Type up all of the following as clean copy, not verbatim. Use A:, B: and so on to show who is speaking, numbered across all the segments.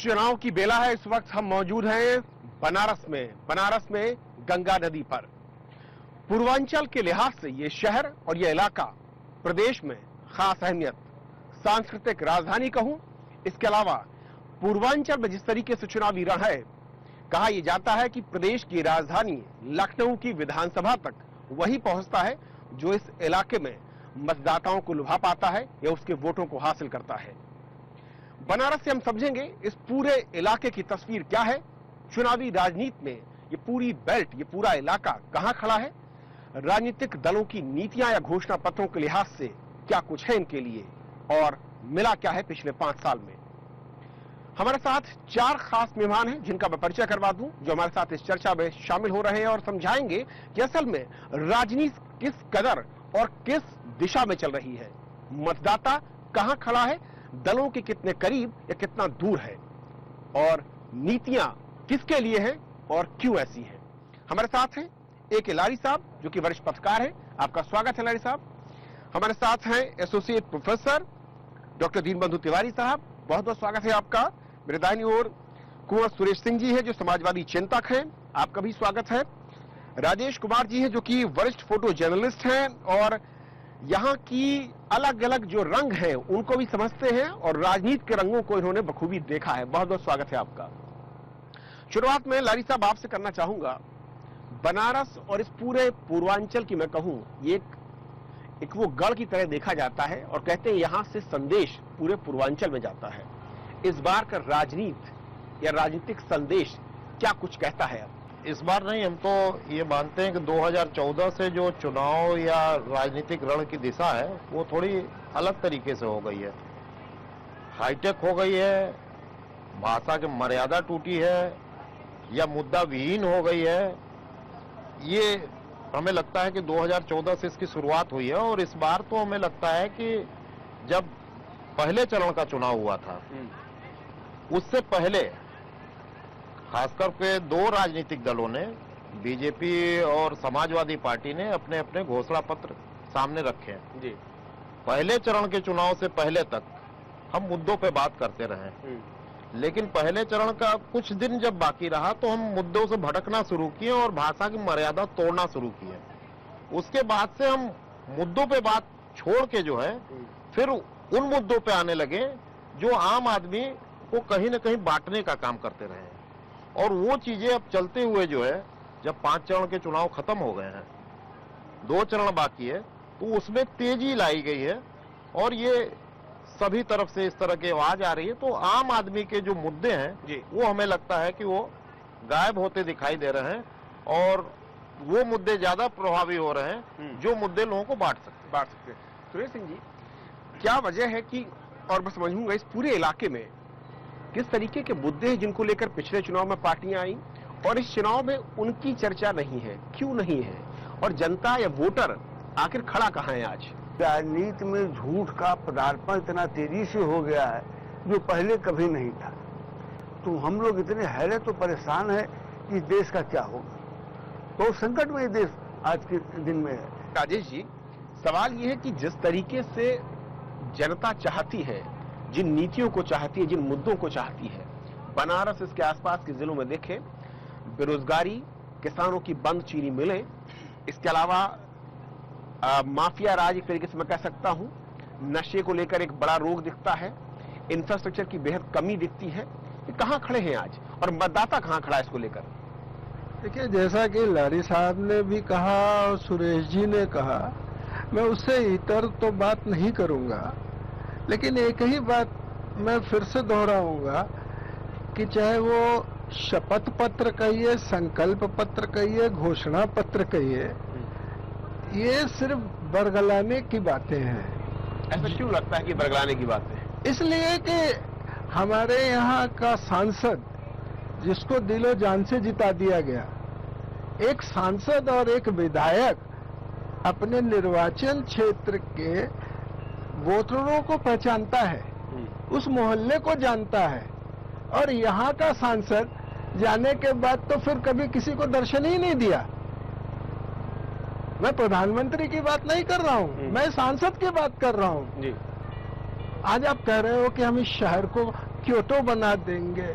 A: चुनाव की बेला है। इस वक्त हम मौजूद हैं बनारस में गंगा नदी पर। पूर्वांचल के लिहाज से ये शहर और ये इलाका प्रदेश में खास अहमियत, सांस्कृतिक राजधानी कहूं। इसके अलावा पूर्वांचल में जिस तरीके से चुनावी रण है, कहा यह जाता है कि प्रदेश की राजधानी लखनऊ की विधानसभा तक वही पहुंचता है जो इस इलाके में मतदाताओं को लुभा पाता है या उसके वोटों को हासिल करता है। बनारस से हम समझेंगे इस पूरे इलाके की तस्वीर क्या है, चुनावी राजनीति में ये पूरी बेल्ट, ये पूरा इलाका कहां खड़ा है, राजनीतिक दलों की नीतियां या घोषणा पत्रों के लिहाज से क्या कुछ है इनके लिए और मिला क्या है पिछले 5 साल में। हमारे साथ 4 खास मेहमान हैं जिनका मैं परिचय करवा दूं, जो हमारे साथ इस चर्चा में शामिल हो रहे हैं और समझाएंगे कि असल में राजनीति किस कदर और किस दिशा में चल रही है, मतदाता कहां खड़ा है, दलों के कितने करीब या कितना दूर है और नीतियां किसके लिए हैं और क्यों ऐसी हैं। हमारे साथ हैं एक लारी साहब जो कि वरिष्ठ पत्रकार हैं, आपका स्वागत है लारी साहब। हमारे साथ हैं associate professor doctor Dinbandhu Tiwari साहब, बहुत बहुत स्वागत है आपका। मेरे दाहिनी ओर कुंवर सुरेश सिंह जी है जो समाजवादी चिंतक हैं, आपका भी स्वागत है। राजेश कुमार जी है जो कि वरिष्ठ फोटो जर्नलिस्ट हैं और यहां की अलग अलग जो रंग हैं उनको भी समझते हैं और राजनीति के रंगों को इन्होंने बखूबी देखा है। बहुत बहुत स्वागत है आपका। शुरुआत में लारी साहब आपसे करना चाहूंगा, बनारस और इस पूरे पूर्वांचल की मैं कहूं ये एक वो गढ़ की तरह देखा जाता है और कहते हैं यहां से संदेश पूरे पूर्वांचल में जाता है। इस बार का राजनीति या राजनीतिक संदेश क्या कुछ कहता है?
B: इस बार नहीं, हम तो ये मानते हैं कि 2014 से जो चुनाव या राजनीतिक रण की दिशा है वो थोड़ी अलग तरीके से हो गई है, हाईटेक हो गई है, भाषा की मर्यादा टूटी है या मुद्दा विहीन हो गई है। ये हमें लगता है कि 2014 से इसकी शुरुआत हुई है और इस बार तो हमें लगता है कि जब पहले चरण का चुनाव हुआ था उससे पहले खासकर के 2 राजनीतिक दलों ने, बीजेपी और समाजवादी पार्टी ने अपने अपने घोषणा पत्र सामने रखे हैं जी। पहले चरण के चुनाव से पहले तक हम मुद्दों पे बात करते रहे, लेकिन पहले चरण का कुछ दिन जब बाकी रहा तो हम मुद्दों से भटकना शुरू किए और भाषा की मर्यादा तोड़ना शुरू किए। उसके बाद से हम मुद्दों पे बात छोड़ के जो है फिर उन मुद्दों पे आने लगे जो आम आदमी को कहीं न कहीं बांटने का काम करते रहे हैं। और वो चीजें अब चलते हुए जो है, जब 5 चरण के चुनाव खत्म हो गए हैं, 2 चरण बाकी है, तो उसमें तेजी लाई गई है और ये सभी तरफ से इस तरह की आवाज आ रही है। तो आम आदमी के जो मुद्दे हैं वो हमें लगता है कि वो गायब होते दिखाई दे रहे हैं और वो मुद्दे ज्यादा प्रभावी हो रहे हैं जो मुद्दे लोगों को बांट सकते हैं।
A: सुरेश सिंह जी, क्या वजह है कि, और मैं समझूंगा इस पूरे इलाके में किस तरीके के मुद्दे हैं जिनको लेकर पिछले चुनाव में पार्टियां आई और इस चुनाव में उनकी चर्चा नहीं है, क्यों नहीं है, और जनता या वोटर आखिर खड़ा कहां है आज?
C: राजनीति में झूठ का पदार्पण इतना तेजी से हो गया है जो पहले कभी नहीं था। तो हम लोग इतने हैरत तो परेशान है कि इस देश का क्या होगा। बहुत संकट में ये देश आज के दिन में है।
A: राजेश जी, सवाल ये है कि जिस तरीके से जनता चाहती है, जिन नीतियों को चाहती है, जिन मुद्दों को चाहती है, बनारस इसके आसपास के जिलों में देखें, बेरोजगारी, किसानों की बंद चीनी मिलें, इसके अलावा माफिया राज एक तरीके से मैं कह सकता हूं, नशे को लेकर एक बड़ा रोग दिखता है, इंफ्रास्ट्रक्चर की बेहद कमी दिखती है। ये कहां खड़े हैं आज और मतदाता कहां खड़ा है इसको लेकर?
D: देखिए, जैसा कि लारी साहब ने भी कहा और सुरेश जी ने कहा, मैं उससे इतर तो बात नहीं करूंगा, लेकिन एक ही बात मैं फिर से दोहराऊंगा कि चाहे वो शपथ पत्र कहिए, संकल्प पत्र कहिए, घोषणा पत्र कहिए, ये सिर्फ बरगलाने की बातें हैं।
A: ऐसा क्यों लगता है कि बरगलाने की बातें हैं?
D: इसलिए कि हमारे यहाँ का सांसद जिसको दिलो जान से जिता दिया गया, एक सांसद और एक विधायक अपने निर्वाचन क्षेत्र के वोटरों को पहचानता है, उस मोहल्ले को जानता है, और यहाँ का सांसद जाने के बाद तो फिर कभी किसी को दर्शन ही नहीं दिया। मैं प्रधानमंत्री की बात नहीं कर रहा हूँ, मैं सांसद की बात कर रहा हूँ। आज आप कह रहे हो कि हम इस शहर को क्योटो बना देंगे।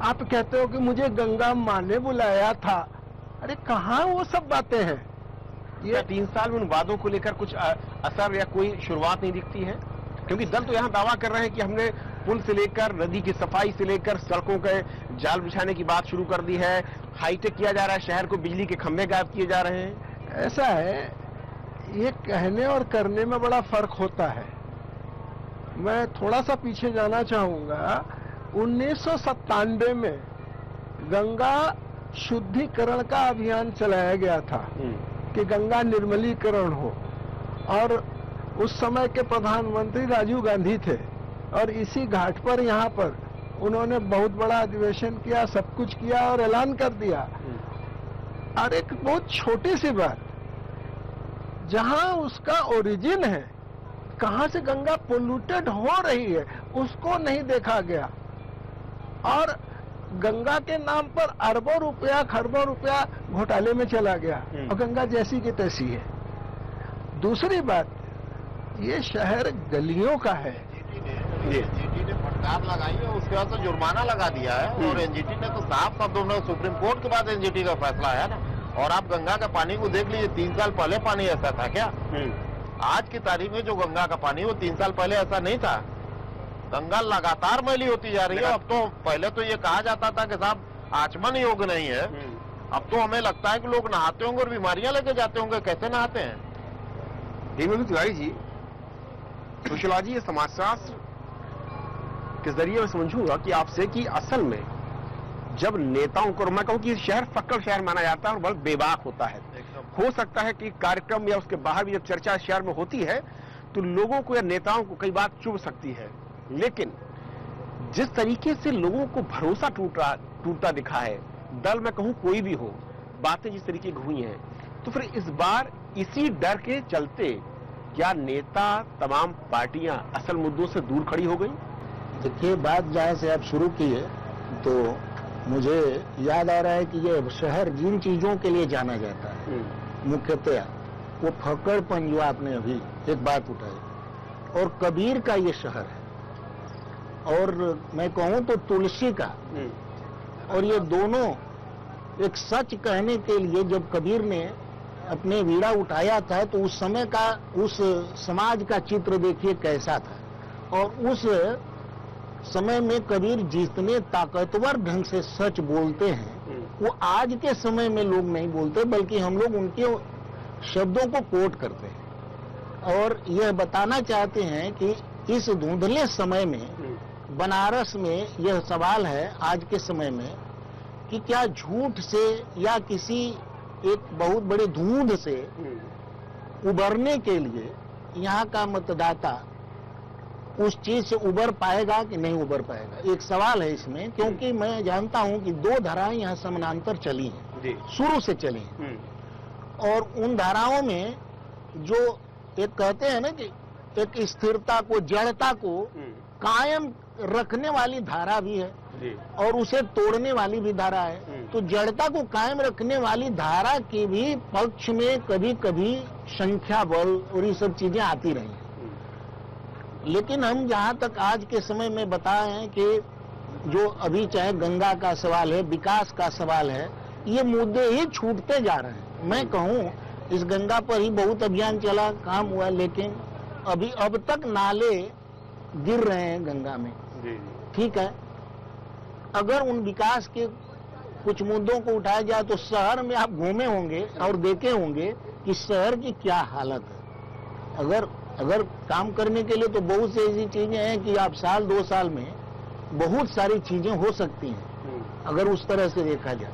D: आप कहते हो कि मुझे गंगा माँ ने बुलाया था। अरे कहाँ वो सब बातें हैं?
A: ये 3 साल में उन वादों को लेकर कुछ असर या कोई शुरुआत नहीं दिखती है? क्योंकि दल तो यहाँ दावा कर रहे हैं कि हमने पुल से लेकर नदी की सफाई से लेकर सड़कों के जाल बिछाने की बात शुरू कर दी है, हाईटेक किया जा रहा है, शहर को बिजली के खंभे गायब किए जा रहे हैं।
D: ऐसा है, ये कहने और करने में बड़ा फर्क होता है। मैं थोड़ा सा पीछे जाना चाहूंगा। 1997 में गंगा शुद्धिकरण का अभियान चलाया गया था कि गंगा निर्मलीकरण हो, और उस समय के प्रधानमंत्री राजीव गांधी थे, और इसी घाट पर यहाँ पर उन्होंने बहुत बड़ा अधिवेशन किया, सब कुछ किया और ऐलान कर दिया। और एक बहुत छोटी सी बात, जहां उसका ओरिजिन है, कहां से गंगा पोल्यूटेड हो रही है, उसको नहीं देखा गया, और गंगा के नाम पर अरबों रुपया खरबों रुपया घोटाले में चला गया, और गंगा जैसी की तैसी है। दूसरी बात, ये शहर गलियों का है।
B: एनजीटी ने फटकार लगाई है, उसके बाद तो जुर्माना लगा दिया है, और एनजीटी ने तो साफ शब्दों में, सुप्रीम कोर्ट के बाद एनजीटी का फैसला है ना। और आप गंगा का पानी को देख लीजिए, 3 साल पहले पानी ऐसा था क्या? आज की तारीख में जो गंगा का पानी, वो 3 साल पहले ऐसा नहीं था। गंगा लगातार मैली होती जा रही है। अब तो, पहले तो ये कहा जाता था कि साहब आचमन योग्य नहीं है, अब तो हमें लगता है कि लोग नहाते होंगे और बीमारियां लेके जाते होंगे। कैसे नहाते हैं?
A: हेमंत तिवारी जी, सोशियोलॉजी या समाजशास्त्र के जरिए मैं समझूंगा कि आपसे कि असल में जब नेताओं को, मैं कहूं कि शहर फक्कड़ शहर माना जाता है और बहुत बेबाक होता है। हो सकता है कि कार्यक्रम या उसके बाहर भी जब चर्चा शहर में होती है तो लोगों को या नेताओं को कई बात चुभ सकती है, लेकिन जिस तरीके से लोगों को भरोसा टूटता दिखा है, दल में कहूं कोई भी हो, बातें जिस तरीके की हुई हैं, तो फिर इस बार इसी डर के चलते क्या नेता, तमाम पार्टियां असल मुद्दों से दूर खड़ी हो गई?
E: देखिए, बात जहाँ से आप शुरू की है तो मुझे याद आ रहा है कि ये शहर जिन चीजों के लिए जाना जाता है, मुख्यतया वो फक्कड़पन जो आपने अभी एक बात उठाई, और कबीर का ये शहर है, और मैं कहूँ तो तुलसी का। और ये दोनों, एक सच कहने के लिए जब कबीर ने अपने वीणा उठाया था तो उस समय का, उस समाज का चित्र देखिए कैसा था। और उस समय में कबीर जितने ताकतवर ढंग से सच बोलते हैं, वो आज के समय में लोग नहीं बोलते, बल्कि हम लोग उनके शब्दों को कोट करते हैं और यह बताना चाहते हैं कि इस धुंधले समय में बनारस में यह सवाल है आज के समय में कि क्या झूठ से या किसी एक बहुत बड़े धुंध से उबरने के लिए यहाँ का मतदाता उस चीज से उबर पाएगा कि नहीं उबर पाएगा, एक सवाल है इसमें। क्योंकि मैं जानता हूं कि 2 धाराएं यहाँ समानांतर चली हैं, शुरू से चली हैं, और उन धाराओं में जो एक कहते हैं ना कि एक स्थिरता को, जड़ता को कायम रखने वाली धारा भी है और उसे तोड़ने वाली भी धारा है। तो जड़ता को कायम रखने वाली धारा के भी पक्ष में कभी कभी संख्या बल और ये सब चीजें आती रही। लेकिन हम जहां तक आज के समय में बताए हैं कि जो अभी चाहे गंगा का सवाल है, विकास का सवाल है, ये मुद्दे ही छूटते जा रहे हैं। मैं कहूं इस गंगा पर ही बहुत अभियान चला, काम हुआ, लेकिन अभी अब तक नाले गिर रहे हैं गंगा में। ठीक है, अगर उन विकास के कुछ मुद्दों को उठाया जाए तो शहर में आप घूमे होंगे और देखे होंगे कि शहर की क्या हालत है। अगर काम करने के लिए तो बहुत सी ऐसी चीजें हैं कि आप साल 2 साल में बहुत सारी चीजें हो सकती हैं अगर उस तरह से देखा जाए।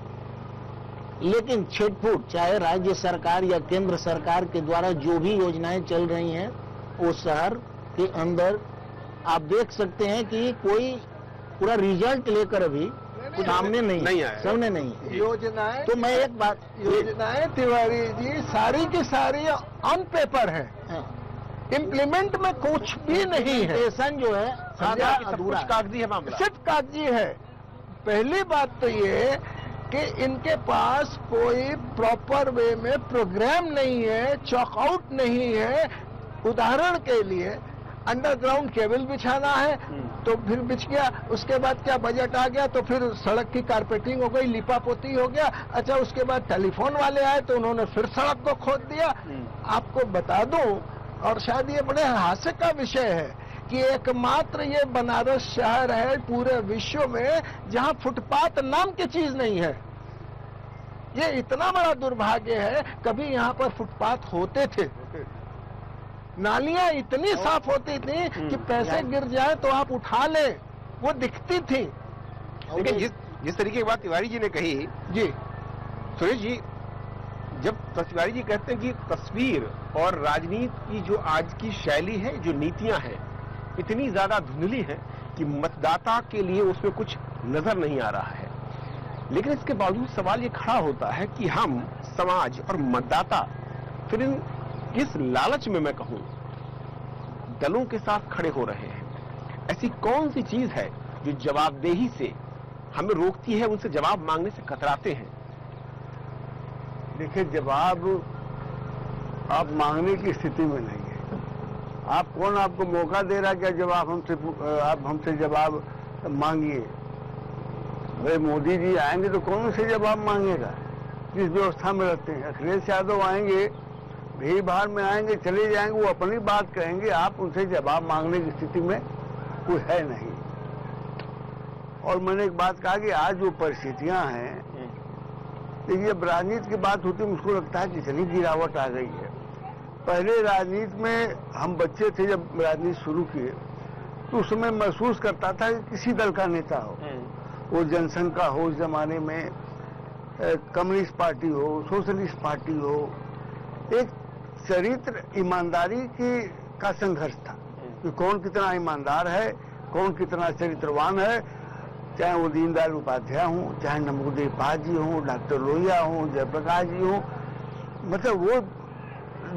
E: लेकिन छिटपुट चाहे राज्य सरकार या केंद्र सरकार के द्वारा जो भी योजनाएं चल रही हैं, वो शहर के अंदर आप देख सकते हैं कि कोई पूरा रिजल्ट लेकर अभी सामने नहीं आया, सामने नहीं
D: योजनाएं।
E: तो मैं एक बात,
D: योजनाएं तिवारी जी सारी की सारी ऑन पेपर है, इम्प्लीमेंट में कुछ भी नहीं है।
E: पेशन जो है सादा अधूरा,
A: कागजी है मामला,
D: सिर्फ कागजी है। पहली बात तो ये कि इनके पास कोई प्रॉपर वे में प्रोग्राम नहीं है, चॉकआउट नहीं है। उदाहरण के लिए अंडरग्राउंड केबल बिछाना है तो फिर बिछ गया, उसके बाद क्या बजट आ गया तो फिर सड़क की कारपेटिंग हो गई, लिपापोती हो गया। अच्छा, उसके बाद टेलीफोन वाले आए तो उन्होंने फिर सड़क को खोद दिया। आपको बता दूं, और शायद ये बड़े हास्य का विषय है कि एकमात्र ये बनारस शहर है पूरे विश्व में जहां फुटपाथ नाम की चीज नहीं है। ये इतना बड़ा दुर्भाग्य है, कभी यहाँ पर फुटपाथ होते थे, नालियां इतनी साफ होती थी कि पैसे गिर जाए तो आप उठा लें, वो दिखती थी।
A: लेकिन जिस तरीके की बात तिवारी जी ने कही,
D: जी
A: सुरेश जी, जब तिवारी जी कहते हैं कि तस्वीर और राजनीति की जो आज की शैली है, जो नीतियां हैं, इतनी ज्यादा धुंधली है कि मतदाता के लिए उसमें कुछ नजर नहीं आ रहा है। लेकिन इसके बावजूद सवाल ये खड़ा होता है कि हम समाज और मतदाता फिर इस लालच में, मैं कहूं, दलों के साथ खड़े हो रहे हैं। ऐसी कौन सी चीज है जो जवाबदेही से हमें रोकती है, उनसे जवाब मांगने से कतराते हैं?
C: देखिए, जवाब आप मांगने की स्थिति में नहीं है। आप कौन आपको मौका दे रहा है क्या जवाब आप हमसे जवाब मांगिए? भाई मोदी जी आएंगे तो कौन से जवाब मांगेगा? जिस व्यवस्था में रहते हैं, अखिलेश यादव आएंगे, भीड़ भाड़ में आएंगे, चले जाएंगे, वो अपनी बात कहेंगे, आप उनसे जवाब मांगने की स्थिति में कोई है नहीं। और मैंने एक बात कहा कि आज जो परिस्थितियां हैं, देखिए, जब राजनीति की बात होती है मुझको लगता है कि इतनी गिरावट आ गई है। पहले राजनीति में हम बच्चे थे, जब राजनीति शुरू किए तो उस समय महसूस करता था कि किसी दल का नेता हो, वो जनसंघ का हो, उस जमाने में कम्युनिस्ट पार्टी हो, सोशलिस्ट पार्टी हो, एक चरित्र ईमानदारी का संघर्ष था कि कौन कितना ईमानदार है, कौन कितना चरित्रवान है, चाहे वो दीनदयाल उपाध्याय हों, चाहे नमोदेव पाल जी हों, डॉक्टर लोहिया हों, जयप्रकाश जी हों। मतलब वो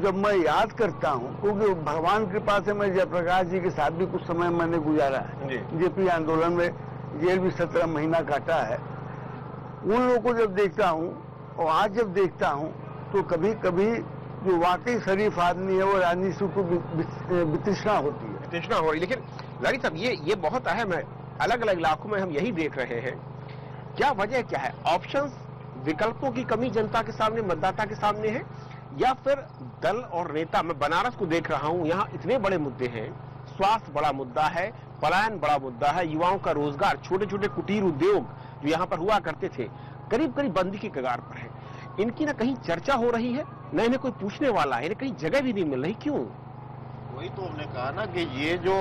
C: जब मैं याद करता हूं, क्योंकि भगवान की कृपा से मैं जयप्रकाश जी के साथ भी कुछ समय मैंने गुजारा है, जेपी आंदोलन में जेल भी 17 महीना काटा है। उन लोगों को जब देखता हूं और आज जब देखता हूं तो कभी कभी जो वाकई शरीफ आदमी है वो राजनीति को वितृष्णा होती है,
A: वितृष्णा हो रही। लेकिन लारी साहब, ये बहुत अहम है। अलग अलग इलाकों में हम यही देख रहे हैं। क्या वजह क्या है? ऑप्शंस, विकल्पों की कमी जनता के सामने, मतदाता के सामने है, या फिर दल और नेता? मैं बनारस को देख रहा हूं, यहाँ इतने बड़े मुद्दे हैं। स्वास्थ्य बड़ा मुद्दा है, पलायन बड़ा मुद्दा है, युवाओं का रोजगार, छोटे छोटे कुटीर उद्योग जो यहाँ पर हुआ करते थे, करीब करीब बंदी की कगार पर है। इनकी ना कहीं चर्चा हो रही है, न इन्हें कोई पूछने वाला है, इन्हें कहीं जगह भी नहीं मिल रही। क्यों?
B: वही तो हमने कहा ना कि ये जो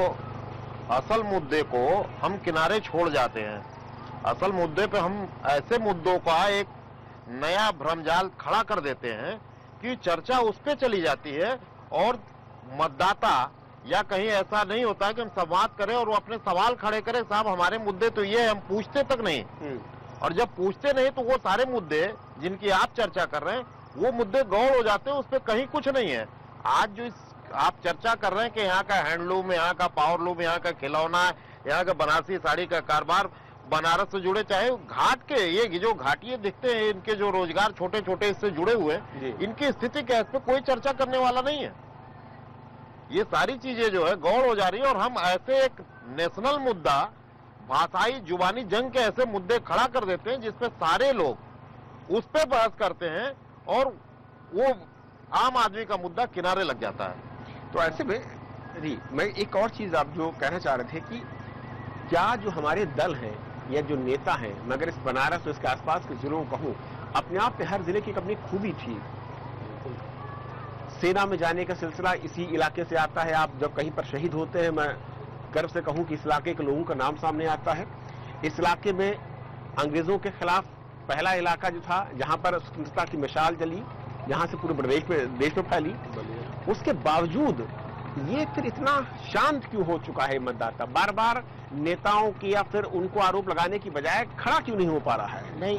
B: असल मुद्दे को हम किनारे छोड़ जाते हैं। असल मुद्दे पे हम ऐसे मुद्दों का एक नया भ्रमजाल खड़ा कर देते हैं कि चर्चा उस पे चली जाती है, और मतदाता या कहीं ऐसा नहीं होता कि हम संवाद करें और वो अपने सवाल खड़े करें, साहब हमारे मुद्दे तो ये, हम पूछते तक नहीं। और जब पूछते नहीं तो वो सारे मुद्दे जिनकी आप चर्चा कर रहे हैं वो मुद्दे गौड़ हो जाते हैं, उस पर कहीं कुछ नहीं है। आज जो आप चर्चा कर रहे हैं कि यहाँ का हैंडलूम, यहाँ का पावरलूम, यहाँ का खिलौना, यहाँ का बनारसी साड़ी का कारोबार, बनारस से जुड़े, चाहे घाट के ये जो घाटिये दिखते हैं, इनके जो रोजगार छोटे छोटे इससे जुड़े हुए हैं, इनकी स्थिति क्या है, इस पर कोई चर्चा करने वाला नहीं है। ये सारी चीजें जो है गौड़ हो जा रही है, और हम ऐसे एक नेशनल मुद्दा, भाषाई जुबानी जंग के ऐसे मुद्दे खड़ा कर देते हैं जिसपे सारे लोग उस पे बहस करते हैं और वो आम आदमी का मुद्दा किनारे लग जाता है।
A: तो ऐसे में जी, मैं एक और चीज आप जो कहना चाह रहे थे कि क्या जो हमारे दल हैं या जो नेता हैं, मगर इस बनारस और इसके आसपास के जिलों को कहूं, अपने आप में हर जिले की अपनी खूबी थी। सेना में जाने का सिलसिला इसी इलाके से आता है। आप जब कहीं पर शहीद होते हैं, मैं गर्व से कहूं कि इस इलाके के लोगों का नाम सामने आता है। इस इलाके में अंग्रेजों के खिलाफ पहला इलाका जो था जहां पर स्वतंत्रता की मिसाल जली, जहां से पूरे देश में फैली, उसके बावजूद ये फिर इतना शांत क्यों हो चुका है मतदाता? बार बार नेताओं की या फिर उनको आरोप लगाने की बजाय खड़ा क्यों नहीं हो पा रहा है?
E: नहीं,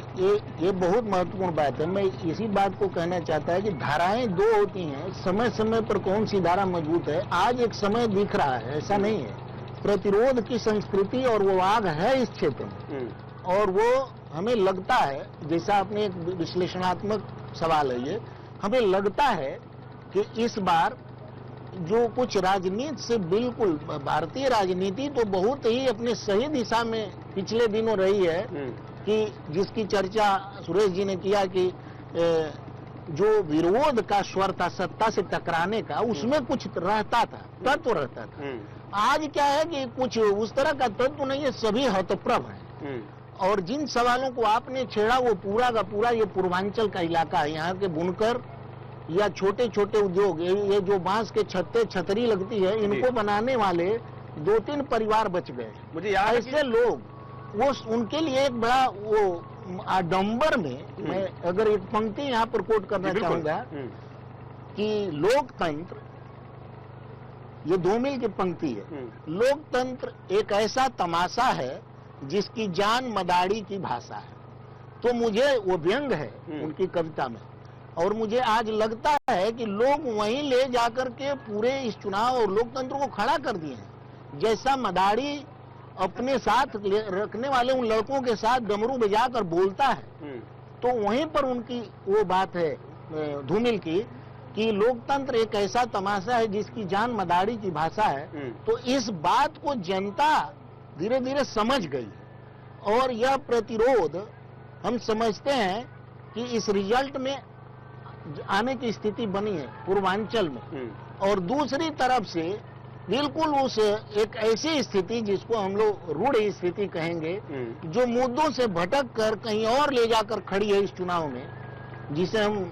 E: ये बहुत महत्वपूर्ण बात है। मैं इसी बात को कहना चाहता है कि धाराएं दो होती हैं, समय समय पर कौन सी धारा मजबूत है। आज एक समय दिख रहा है, ऐसा नहीं है, प्रतिरोध की संस्कृति और वो आग है इस क्षेत्र में, और वो हमें लगता है, जैसा आपने एक विश्लेषणात्मक सवाल है ये, हमें लगता है कि इस बार जो कुछ राजनीति से बिल्कुल, भारतीय राजनीति तो बहुत ही अपने सही दिशा में पिछले दिनों रही है कि जिसकी चर्चा सुरेश जी ने किया कि जो विरोध का स्वर था सत्ता से टकराने का, उसमें कुछ रहता था, तत्व रहता था। आज क्या है कि कुछ उस तरह का तत्व नहीं है, सभी हतप्रभ है। और जिन सवालों को आपने छेड़ा वो पूरा का पूरा ये पूर्वांचल का इलाका है। यहाँ के बुनकर या छोटे छोटे उद्योग, ये जो बांस के छत्ते छतरी लगती है, इनको बनाने वाले 2-3 परिवार बच गए।
A: मुझे याद है
E: ऐसे लोग, वो उनके लिए एक बड़ा वो आडंबर में, मैं अगर एक पंक्ति यहाँ पर कोट करना चाहूंगा कि लोकतंत्र, ये धूमिल की पंक्ति है, लोकतंत्र एक ऐसा तमाशा है जिसकी जान मदारी की भाषा है। तो मुझे वो व्यंग है उनकी कविता में, और मुझे आज लगता है कि लोग वहीं ले जाकर के पूरे इस चुनाव और लोकतंत्र को खड़ा कर दिए हैं। जैसा मदारी अपने साथ रखने वाले उन लड़कों के साथ डमरू बजाकर बोलता है, तो वहीं पर उनकी वो बात है धूमिल की कि लोकतंत्र एक ऐसा तमाशा है जिसकी जान मदारी की भाषा है। तो इस बात को जनता धीरे धीरे समझ गई है, और यह प्रतिरोध हम समझते हैं कि इस रिजल्ट में आने की स्थिति बनी है पूर्वांचल में। और दूसरी तरफ से बिल्कुल उस एक ऐसी स्थिति जिसको हम लोग रूढ़ स्थिति कहेंगे, जो मुद्दों से भटक कर कहीं और ले जाकर खड़ी है इस चुनाव में, जिसे हम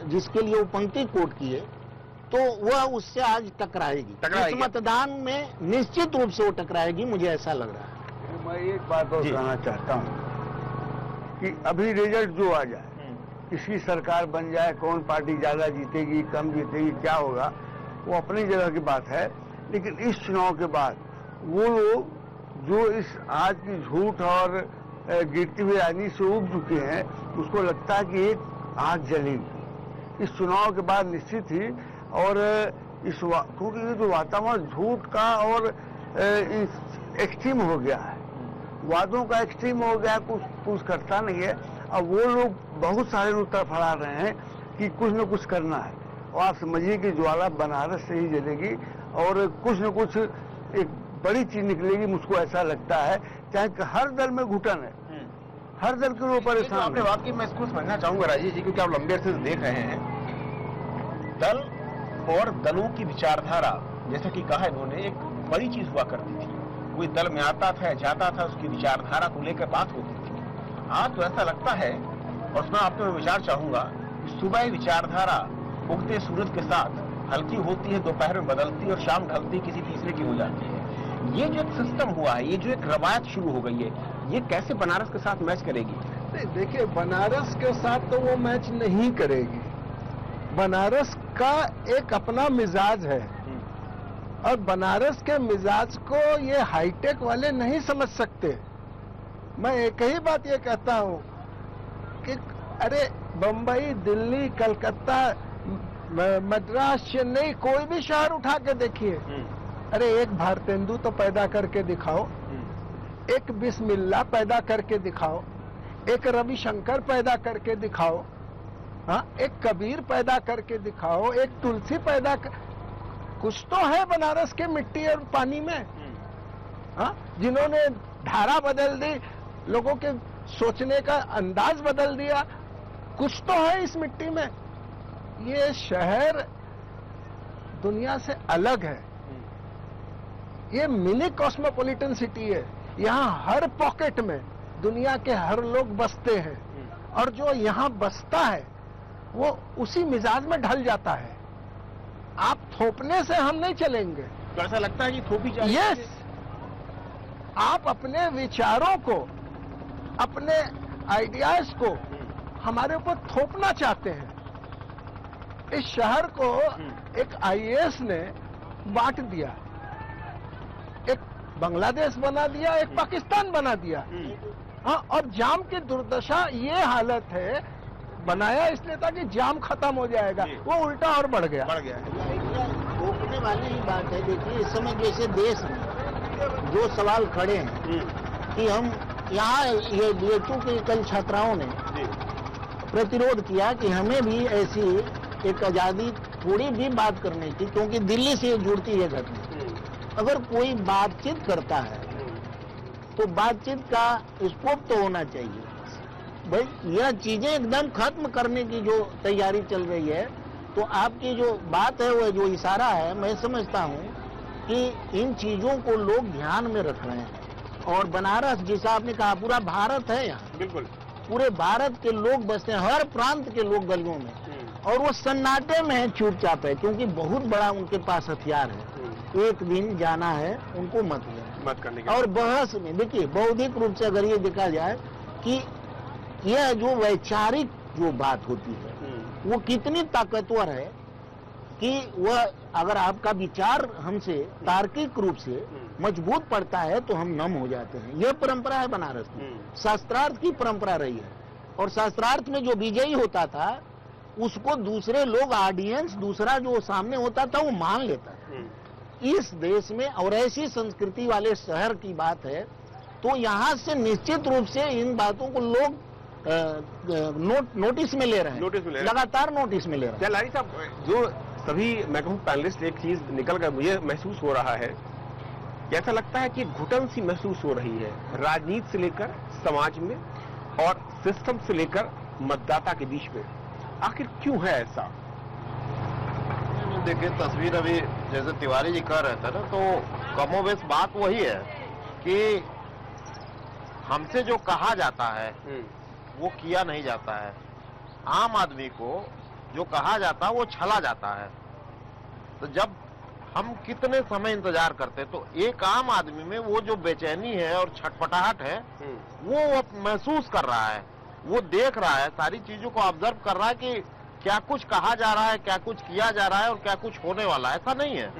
E: जिसके लिए वो पंक्ति कोट किए, तो वह उससे आज टकराएगी। इस मतदान में निश्चित रूप से वो टकराएगी, मुझे ऐसा लग रहा है।
C: मैं एक बात और कहना चाहता हूँ कि अभी रिजल्ट जो आ जाए, किसी सरकार बन जाए, कौन पार्टी ज्यादा जीतेगी कम जीतेगी क्या होगा, वो अपनी जगह की बात है। लेकिन इस चुनाव के बाद वो लोग जो इस आज की झूठ और गिरती हुई राजनीति से उब चुके हैं, उसको लगता है कि एक आग जलेगी इस चुनाव के बाद निश्चित ही। और क्योंकि ये जो वातावरण झूठ का और एक्सट्रीम हो गया है, वादों का एक्सट्रीम हो गया है, कुछ करता नहीं है। अब वो लोग बहुत सारे लोग तड़फड़ा रहे हैं कि कुछ न कुछ करना है, और आप समझिए कि ज्वाला बनारस से ही जलेगी और कुछ न कुछ एक बड़ी चीज निकलेगी। मुझको ऐसा लगता है, चाहे हर दल में घुटन है, हर दल के लोग परेशान।
A: आपने वाकई मैं इसको समझना चाहूंगा राजीव जी, क्योंकि आप लंबे अरसे से देख रहे हैं दल और दलों की विचारधारा, जैसा कि कहा इन्होंने, एक बड़ी चीज हुआ करती थी। कोई दल में आता था जाता था, उसकी विचारधारा को लेकर बात होती थी। आज तो ऐसा लगता है, और उसमें आपसे मैं विचार चाहूंगा, सुबह विचारधारा उगते सूरज के साथ हल्की होती है, दोपहर में बदलती है और शाम ढलती किसी तीसरे की हो जाती है। ये जो एक सिस्टम हुआ है, ये जो एक रवायत शुरू हो गई है, ये कैसे बनारस के साथ मैच करेगी?
D: नहीं, देखिए, बनारस के साथ तो वो मैच नहीं करेगी। बनारस का एक अपना मिजाज है, और बनारस के मिजाज को ये हाईटेक वाले नहीं समझ सकते। मैं एक ही बात ये कहता हूं कि अरे बंबई, दिल्ली, कलकत्ता, मद्रास, चेन्नई, कोई भी शहर उठा के देखिए, अरे एक भारतेंदु तो पैदा करके दिखाओ, एक बिस्मिल्लाह पैदा करके दिखाओ, एक रविशंकर पैदा करके दिखाओ, हाँ, एक कबीर पैदा करके दिखाओ, एक तुलसी पैदा कुछ तो है बनारस के मिट्टी और पानी में, हाँ, जिन्होंने धारा बदल दी, लोगों के सोचने का अंदाज बदल दिया। कुछ तो है इस मिट्टी में। ये शहर दुनिया से अलग है, ये मिनी कॉस्मोपॉलिटन सिटी है। यहाँ हर पॉकेट में दुनिया के हर लोग बसते हैं, और जो यहाँ बसता है वो उसी मिजाज में ढल जाता है। आप थोपने से हम नहीं चलेंगे।
A: तो ऐसा लगता है कि थोपी चाहिए?
D: यस, आप अपने विचारों को, अपने आइडियाज को हमारे ऊपर थोपना चाहते हैं। इस शहर को एक आईएएस ने बांट दिया, एक बांग्लादेश बना दिया, एक पाकिस्तान बना दिया। हाँ, और जाम की दुर्दशा ये हालत है, बनाया इसलिए था कि जाम खत्म हो जाएगा, वो उल्टा और बढ़ गया।
E: रोकने वाली ही बात है। देखिए, इस समय जैसे देश में जो सवाल खड़े हैं कि हम यहाँ, ये बीएचयू के कल छात्राओं ने प्रतिरोध किया कि हमें भी ऐसी एक आजादी थोड़ी भी बात करनी थी, क्योंकि दिल्ली से जुड़ती है घटना। अगर कोई बातचीत करता है तो बातचीत का स्कोप तो होना चाहिए। भाई यह चीजें एकदम खत्म करने की जो तैयारी चल रही है, तो आपकी जो बात है, वो जो इशारा है, मैं समझता हूँ कि इन चीजों को लोग ध्यान में रख रहे हैं। और बनारस, जैसा आपने कहा, पूरा भारत है यहाँ,
A: बिल्कुल
E: पूरे भारत के लोग बसते हैं, हर प्रांत के लोग गलियों में, और वो सन्नाटे में है, चुपचाप है, क्योंकि बहुत बड़ा उनके पास हथियार है। एक दिन जाना है, उनको मत लेना,
A: मत करने
E: और बहस में देखिए, बौद्धिक रूप से अगर ये देखा जाए कि यह जो वैचारिक जो बात होती है वो कितनी ताकतवर है कि वह, अगर आपका विचार हमसे तार्किक रूप से मजबूत पड़ता है तो हम नम हो जाते हैं। यह परंपरा है बनारस की, शास्त्रार्थ की परंपरा रही है। और शास्त्रार्थ में जो विजयी होता था उसको दूसरे लोग, ऑडियंस, दूसरा जो सामने होता था, वो मान लेता था। इस देश में, और ऐसी संस्कृति वाले शहर की बात है, तो यहाँ से निश्चित रूप से इन बातों को लोग नोटिस में ले रहे हैं, लगातार नोटिस में ले रहे हैं।
A: लारी साहब, जो सभी मैं कहूँ पैनलिस्ट, एक चीज निकल कर मुझे महसूस हो रहा है, ऐसा लगता है कि घुटन सी महसूस हो रही है राजनीति से लेकर समाज में और सिस्टम से लेकर मतदाता के बीच में। आखिर क्यों है ऐसा?
B: देखिए, तस्वीर अभी जैसे तिवारी जी कह रहे थे ना, तो कमोबेश बात वही है कि हमसे जो कहा जाता है वो किया नहीं जाता है। आम आदमी को जो कहा जाता है वो छला जाता है। तो जब हम कितने समय इंतजार करते, तो एक आम आदमी में वो जो बेचैनी है और छटपटाहट है, वो महसूस कर रहा है, वो देख रहा है, सारी चीजों को ऑब्जर्व कर रहा है कि क्या कुछ कहा जा रहा है, क्या कुछ किया जा रहा है और क्या कुछ होने वाला है। ऐसा नहीं है।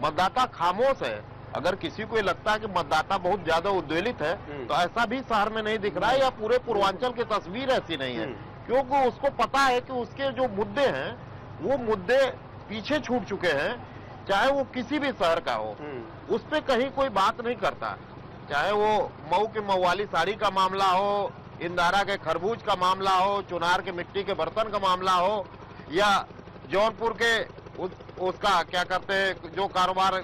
B: मतदाता खामोश है। अगर किसी को लगता है कि मतदाता बहुत ज्यादा उद्वेलित है, तो ऐसा भी शहर में नहीं दिख रहा है, या पूरे पूर्वांचल की तस्वीर ऐसी नहीं है, क्योंकि उसको पता है कि उसके जो मुद्दे हैं वो मुद्दे पीछे छूट चुके हैं। चाहे वो किसी भी शहर का हो, उस पे कहीं कोई बात नहीं करता। चाहे वो मऊ की मऊवाली साड़ी का मामला हो, इंदारा के खरबूज का मामला हो, चुनार के मिट्टी के बर्तन का मामला हो, या जौनपुर के उसका क्या करते हैं जो कारोबार,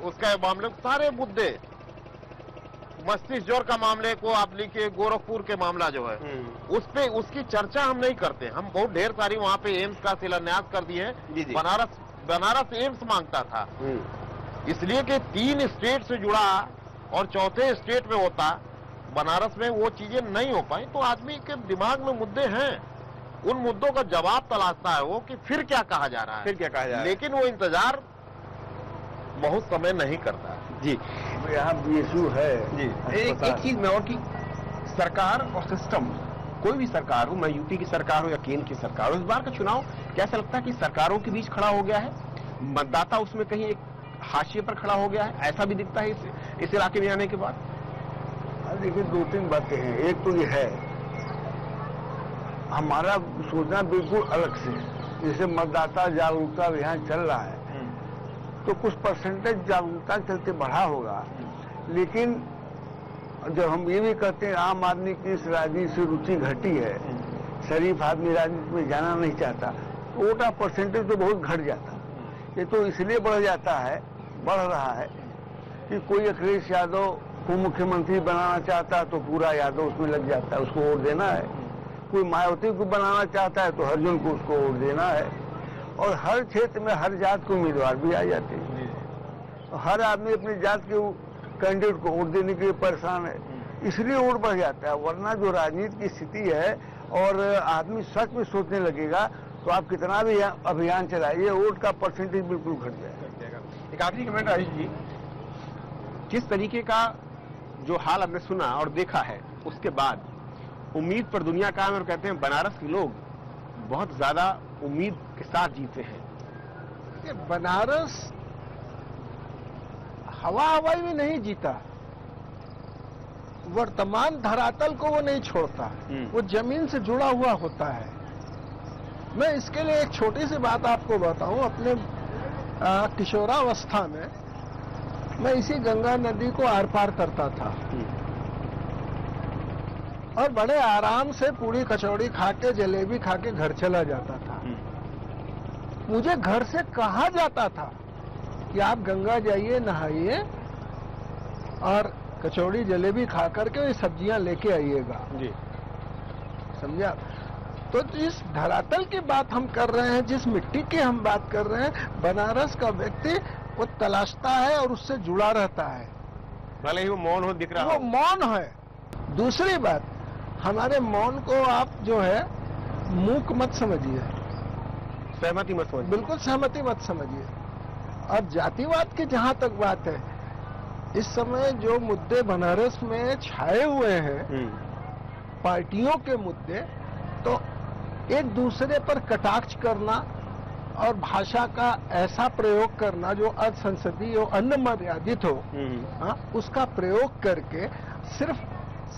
B: उसका मामले, सारे मुद्दे, मस्तिष्क ज्वर का मामले को आप लिखिए, गोरखपुर के मामला जो है उस पे उसकी चर्चा हम नहीं करते। हम बहुत ढेर सारी वहाँ पे एम्स का शिलान्यास कर दिए हैं। बनारस एम्स मांगता था, इसलिए कि 3 स्टेट से जुड़ा और चौथे स्टेट में होता, बनारस में वो चीजें नहीं हो पाई। तो आदमी के दिमाग में मुद्दे हैं, उन मुद्दों का जवाब तलाशता है वो कि फिर क्या कहा जा रहा है,
A: फिर क्या कहा जा रहा है।
B: लेकिन वो इंतजार बहुत समय नहीं करता
A: जी।
C: यहाँ बीएसयू है
A: जी। एक चीज में और कि सरकार और सिस्टम, कोई भी सरकार हो, मैं यूपी की सरकार हो या केंद्र की सरकार हो, इस बार का चुनाव कैसा लगता है कि सरकारों के बीच खड़ा हो गया है, मतदाता उसमें कहीं एक हाशिए पर खड़ा हो गया है, ऐसा भी दिखता है इस इलाके में आने के बाद?
C: देखिए, 2-3 बातें हैं। एक तो ये है, हमारा सोचना बिल्कुल अलग से, जैसे मतदाता जागरूकता अभियान चल रहा है, तो कुछ परसेंटेज जागरूकता के चलते बढ़ा होगा, लेकिन जब हम ये भी कहते हैं आम आदमी की इस राजनीति से रुचि घटी है, शरीफ आदमी राजनीति में जाना नहीं चाहता, तो वोटा परसेंटेज तो बहुत घट जाता। ये तो इसलिए बढ़ जाता है, बढ़ रहा है कि कोई अखिलेश यादव को मुख्यमंत्री बनाना चाहता है तो पूरा यादव उसमें लग जाता है, उसको वोट देना है। कोई मायावती को बनाना चाहता है तो हर जन को उसको वोट देना है। और हर क्षेत्र में हर जात के उम्मीदवार भी आ जाते हैं, हर आदमी अपनी जात के कैंडिडेट को वोट देने के लिए परेशान है, इसलिए वोट बढ़ जाता है। वरना जो राजनीति की स्थिति है और आदमी सच में सोचने लगेगा तो आप कितना भी अभियान चलाइए, वोट का परसेंटेज बिल्कुल घट जाएगा।
A: एक आखिरी कमेंट राजेश जी, किस तरीके का जो हाल हमने सुना और देखा है, उसके बाद उम्मीद पर दुनिया कायम, और कहते हैं बनारस के लोग बहुत ज्यादा उम्मीद के साथ जीते हैं।
D: बनारस हवाई में नहीं जीता, वर्तमान धरातल को वो नहीं छोड़ता, वो जमीन से जुड़ा हुआ होता है। मैं इसके लिए एक छोटी सी बात आपको बताऊं। अपने किशोरावस्था में मैं इसी गंगा नदी को आर पार करता था और बड़े आराम से पूरी कचौड़ी खा के, जलेबी खा के घर चला जाता था। मुझे घर से कहा जाता था कि आप गंगा जाइए, नहाइए और कचौड़ी जलेबी खा करके ये सब्जियां लेके आइएगा।
A: जी।
D: समझा? तो जिस धरातल की बात हम कर रहे हैं, जिस मिट्टी की हम बात कर रहे हैं, बनारस का व्यक्ति वो तलाशता है और उससे जुड़ा रहता है।
A: भले ही वो मौन हो दिख रहा
D: वो
A: हो।
D: मौन है। दूसरी बात, हमारे मौन को आप जो है मूक मत समझिए,
A: सहमति मत समझिए।
D: बिल्कुल सहमति मत समझिए। और जातिवाद की जहां तक बात है, इस समय जो मुद्दे बनारस में छाए हुए हैं, पार्टियों के मुद्दे, तो एक दूसरे पर कटाक्ष करना और भाषा का ऐसा प्रयोग करना जो असंसदीय हो, अनमर्यादित हो, हाँ, उसका प्रयोग करके सिर्फ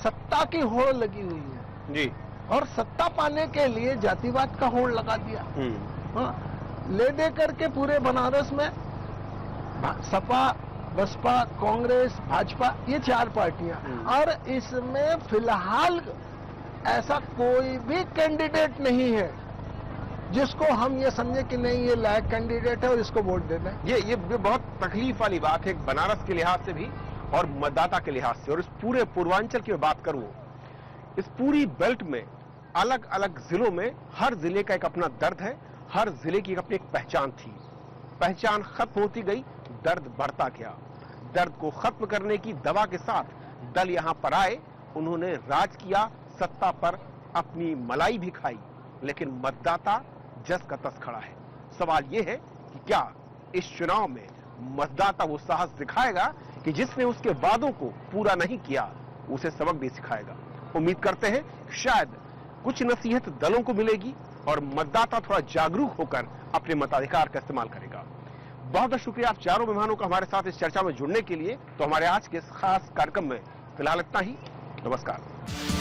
D: सत्ता की होड़ लगी हुई है
A: जी।
D: और सत्ता पाने के लिए जातिवाद का होड़ लगा दिया। हाँ, ले दे करके पूरे बनारस में सपा, बसपा, कांग्रेस, भाजपा, ये 4 पार्टियां, और इसमें फिलहाल ऐसा कोई भी कैंडिडेट नहीं है जिसको हम ये समझे कि नहीं ये लायक कैंडिडेट है और इसको वोट देना है।
A: ये बहुत तकलीफ वाली बात है बनारस के लिहाज से भी और मतदाता के लिहाज से। और इस पूरे पूर्वांचल की मैं बात करूं, इस पूरी बेल्ट में अलग अलग जिलों में हर जिले का एक अपना दर्द है, हर जिले की अपनी एक पहचान थी। पहचान खत्म होती गई, दर्द बढ़ता गया। दर्द को खत्म करने की दवा के साथ दल यहां पर आए, उन्होंने राज किया, सत्ता पर अपनी मलाई भी खाई, लेकिन मतदाता जस का तस खड़ा है। सवाल यह है कि क्या इस चुनाव में मतदाता वो साहस दिखाएगा कि जिसने उसके वादों को पूरा नहीं किया उसे सबक भी सिखाएगा। उम्मीद करते हैं शायद कुछ नसीहत दलों को मिलेगी और मतदाता थोड़ा जागरूक होकर अपने मताधिकार का इस्तेमाल करेगा। बहुत बहुत शुक्रिया आप चारों मेहमानों का हमारे साथ इस चर्चा में जुड़ने के लिए। तो हमारे आज के इस खास कार्यक्रम में फिलहाल इतना ही। नमस्कार।